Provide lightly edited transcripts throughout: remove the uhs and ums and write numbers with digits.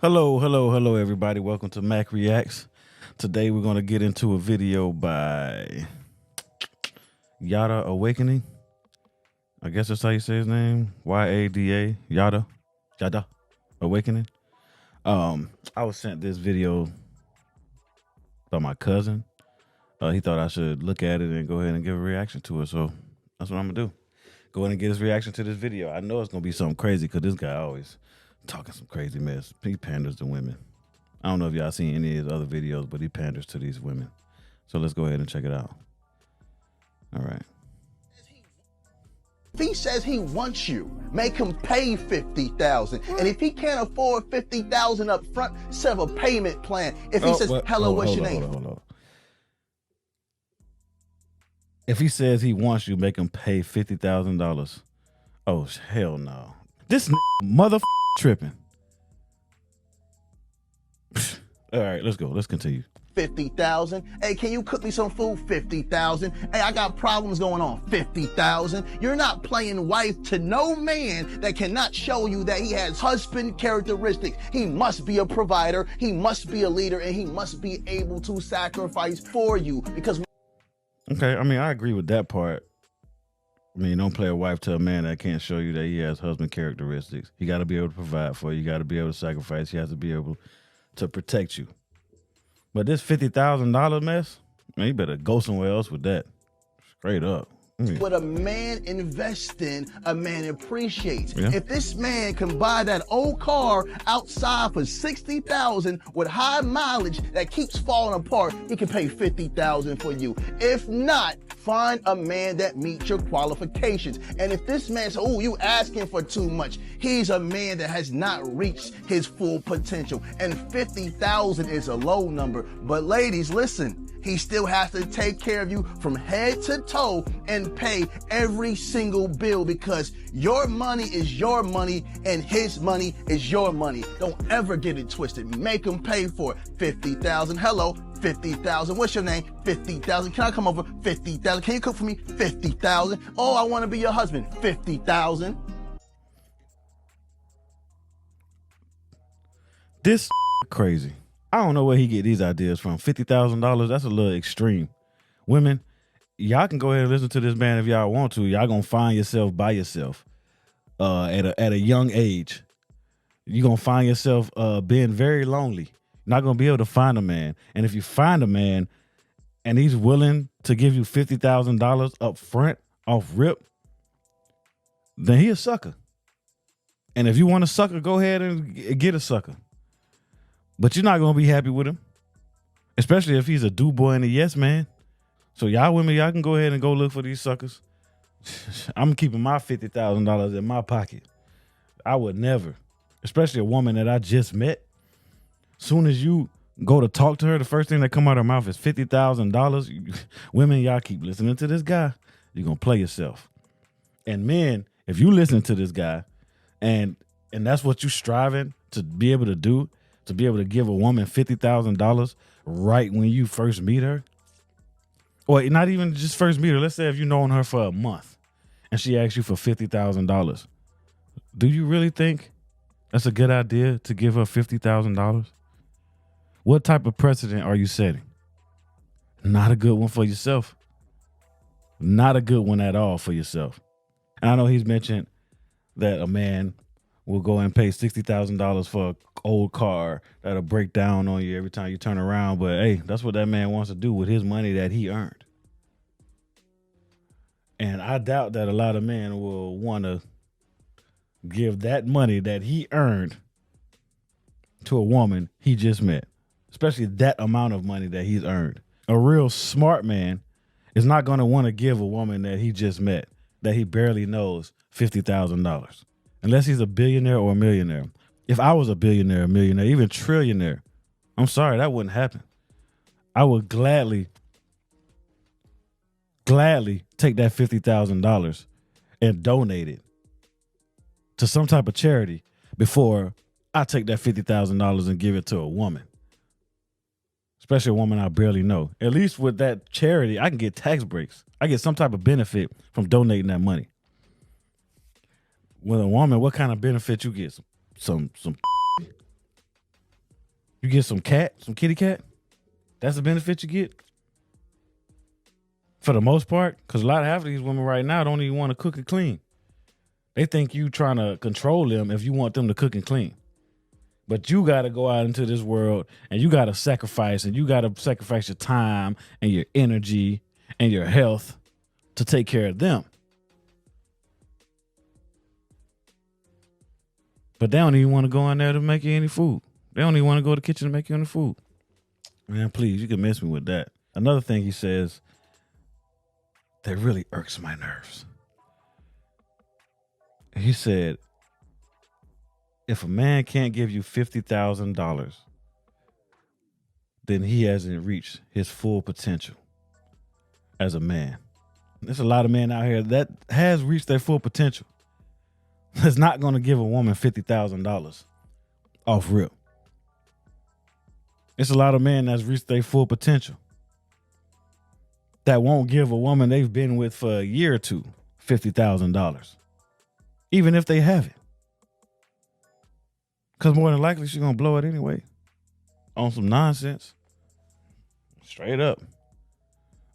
Hello, everybody. Welcome to Mac Reacts. Today we're going to get into a video by Yada Awakening. I guess that's how you say his name. Y-A-D-A, Yada Awakening. I was sent this video by my cousin. He thought I should look at it and go ahead and give a reaction to it. So that's what I'm going to do. Go ahead and get his reaction to this video. I know it's going to be something crazy because this guy always talking some crazy mess. He panders to women. I don't know if y'all seen any of his other videos, but he panders to these women. So let's go ahead and check it out. All right. If he says he wants you, make him pay $50,000. And if he can't afford $50,000 up front, set up a payment plan. If he says, hello, what's your name? Hold on. If he says he wants you, make him pay $50,000. Oh, hell no. This mother tripping. All right, let's go. Let's continue. $50,000. Hey, can you cook me some food? $50,000. Hey, I got problems going on. $50,000. You're not playing wife to no man that cannot show you that he has husband characteristics. He must be a provider. He must be a leader, and he must be able to sacrifice for you. Because okay, I mean, I agree with that part. I mean, don't play a wife to a man that can't show you that he has husband characteristics. He got to be able to provide for you. You got to be able to sacrifice. He has to be able to protect you. But this $50,000 mess, man, you better go somewhere else with that. Straight up. what a man invests in, a man appreciates. Yeah. If this man can buy that old car outside for $60,000 with high mileage that keeps falling apart, he can pay $50,000 for you. If not, find a man that meets your qualifications. And if this man says, oh, you asking for too much, he's a man that has not reached his full potential. And 50,000 is a low number. But ladies, listen, he still has to take care of you from head to toe and pay every single bill, because your money is your money and his money is your money. Don't ever get it twisted. Make him pay for it. 50,000. Hello. 50,000. What's your name? 50,000. Can I come over? 50,000. Can you cook for me? 50,000. Oh, I want to be your husband. 50,000. This crazy. I don't know where he get these ideas from. $50,000, that's a little extreme. Women, y'all can go ahead and listen to this man if y'all want to. Y'all gonna find yourself by yourself at a young age. You're gonna find yourself being very lonely. You're not gonna be able to find a man. And if you find a man and he's willing to give you $50,000 up front, off rip, then he a sucker. And if you want a sucker, go ahead and get a sucker. But you're not going to be happy with him, especially if he's a do boy and a yes man. So y'all women, y'all can go ahead and go look for these suckers. I'm keeping my $50,000 in my pocket. I would never, especially a woman that I just met. Soon as you go to talk to her, the first thing that come out of her mouth is $50,000. Women, y'all keep listening to this guy, you're going to play yourself. And men, if you listen to this guy and that's what you're striving to be able to do, to be able to give a woman $50,000 right when you first meet her, or not even just first meet her. Let's say if you've known her for a month and she asks you for $50,000, do you really think that's a good idea to give her $50,000? What type of precedent are you setting? Not a good one for yourself. Not a good one at all for yourself. And I know he's mentioned that a man will go and pay $60,000 for an old car that'll break down on you every time you turn around. But hey, that's what that man wants to do with his money that he earned. And I doubt that a lot of men will want to give that money that he earned to a woman he just met, especially that amount of money that he's earned. A real smart man is not going to want to give a woman that he just met, that he barely knows, $50,000. Unless he's a billionaire or a millionaire. If I was a billionaire, a millionaire, even trillionaire, I'm sorry, that wouldn't happen. I would gladly take that $50,000 and donate it to some type of charity before I take that $50,000 and give it to a woman. Especially a woman I barely know. At least with that charity, I can get tax breaks. I get some type of benefit from donating that money. With a woman, what kind of benefit you get? Some You get some kitty cat. That's the benefit you get. For the most part, because half of these women right now don't even want to cook and clean. They think you trying to control them if you want them to cook and clean. But you got to go out into this world and you got to sacrifice, and you got to sacrifice your time and your energy and your health to take care of them. But they don't even want to go in there to make you any food. They don't even want to go to the kitchen to make you any food. Man, please, you can miss me with that. Another thing he says that really irks my nerves. He said, if a man can't give you $50,000, then he hasn't reached his full potential as a man. There's a lot of men out here that has reached their full potential. That's not going to give a woman $50,000 off rip. It's a lot of men that's reached their full potential that won't give a woman they've been with for a year or two $50,000, even if they have it. Because more than likely, she's going to blow it anyway on some nonsense. Straight up.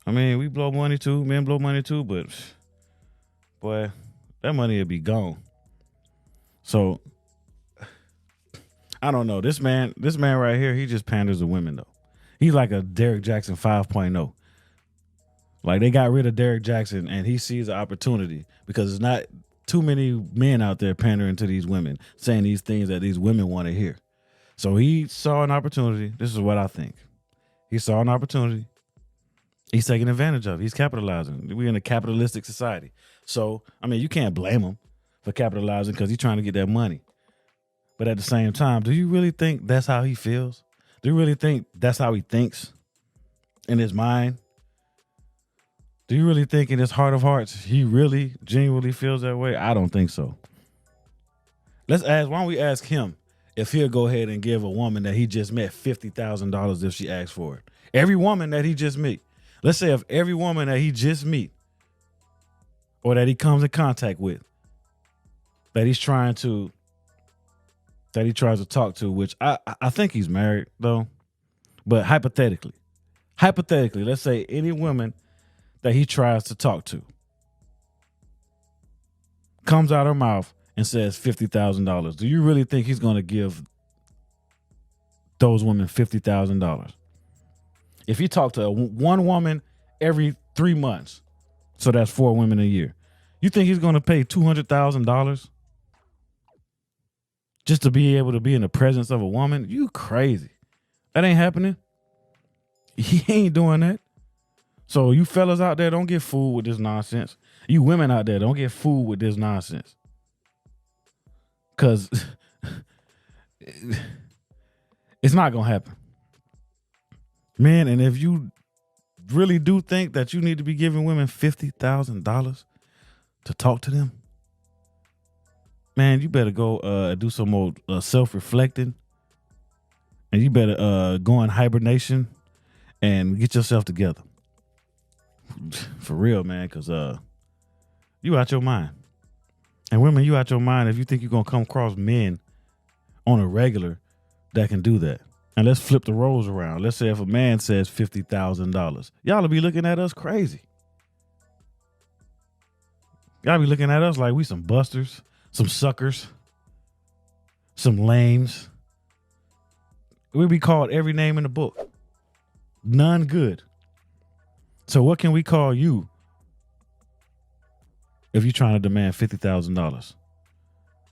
I mean, we blow money too. Men blow money too. But, boy, that money will be gone. So, I don't know. This man right here, he just panders to women, though. He's like a Derrick Jackson 5.0. Like, they got rid of Derrick Jackson, and he sees an opportunity because there's not too many men out there pandering to these women, saying these things that these women want to hear. So he saw an opportunity. This is what I think. He saw an opportunity. He's taking advantage of it. He's capitalizing. We're in a capitalistic society. So, I mean, you can't blame him for capitalizing because he's trying to get that money. But at the same time, do you really think that's how he feels? Do you really think that's how he thinks in his mind? Do you really think in his heart of hearts he really genuinely feels that way? I don't think so. Why don't we ask him if he'll go ahead and give a woman that he just met $50,000 if she asks for it. Every woman that he just meet. Let's say if every woman that he just meet or that he comes in contact with, that he tries to talk to, which I think he's married though. But hypothetically, let's say any woman that he tries to talk to comes out her mouth and says $50,000. Do you really think he's going to give those women $50,000? If he talked to one woman every 3 months, so that's 4 women a year, you think he's going to pay $200,000 just to be able to be in the presence of a woman? You crazy. That ain't happening. He ain't doing that. So you fellas out there, don't get fooled with this nonsense. You women out there, don't get fooled with this nonsense. Because it's not going to happen. Man, and if you really do think that you need to be giving women $50,000 to talk to them, man, you better go do some more self-reflecting. And you better go in hibernation and get yourself together. For real, man, because you out your mind. And women, you out your mind if you think you're going to come across men on a regular that can do that. And let's flip the roles around. Let's say if a man says $50,000, y'all will be looking at us crazy. Y'all be looking at us like we some busters, some suckers, some lames. We'll be called every name in the book. None good. So what can we call you if you're trying to demand $50,000?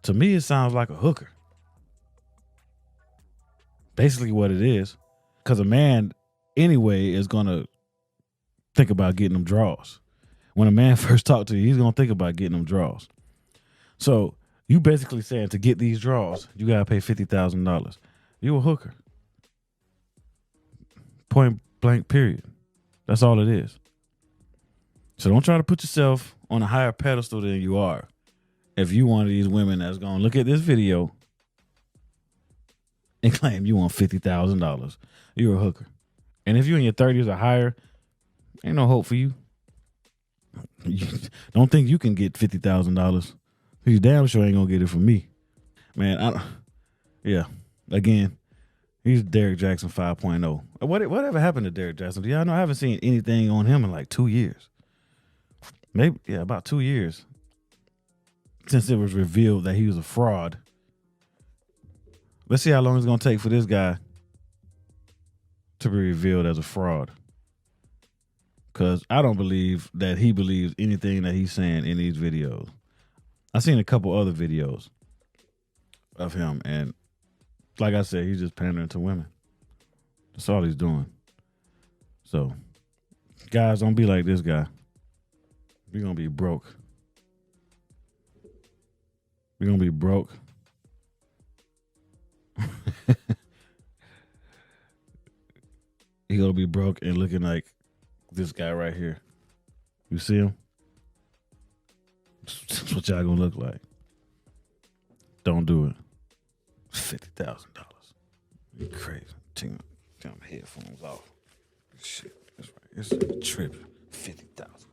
To me, it sounds like a hooker. Basically what it is. Because a man, anyway, is going to think about getting them draws. When a man first talks to you, he's going to think about getting them draws. So you basically saying to get these draws, you got to pay $50,000. You a hooker. Point blank, period. That's all it is. So don't try to put yourself on a higher pedestal than you are. If you one of these women that's going to look at this video and claim you want $50,000, you're a hooker. And if you're in your 30s or higher, ain't no hope for you. You don't think you can get $50,000. You damn sure ain't going to get it from me. Man, yeah. Again, He's Derrick Jackson 5.0. Whatever happened to Derrick Jackson? Do y'all know? I haven't seen anything on him in like 2 years. Maybe, yeah, about 2 years. Since it was revealed that he was a fraud. Let's see how long it's going to take for this guy to be revealed as a fraud. Because I don't believe that he believes anything that he's saying in these videos. I've seen a couple other videos of him, and like I said, he's just pandering to women. That's all he's doing. So, guys, don't be like this guy. We're going to be broke. We're going to be broke. He going to be broke and looking like this guy right here. You see him? That's what y'all going to look like. Don't do it. $50,000. You crazy. Take my headphones off. Shit. That's right. It's a trip. $50,000.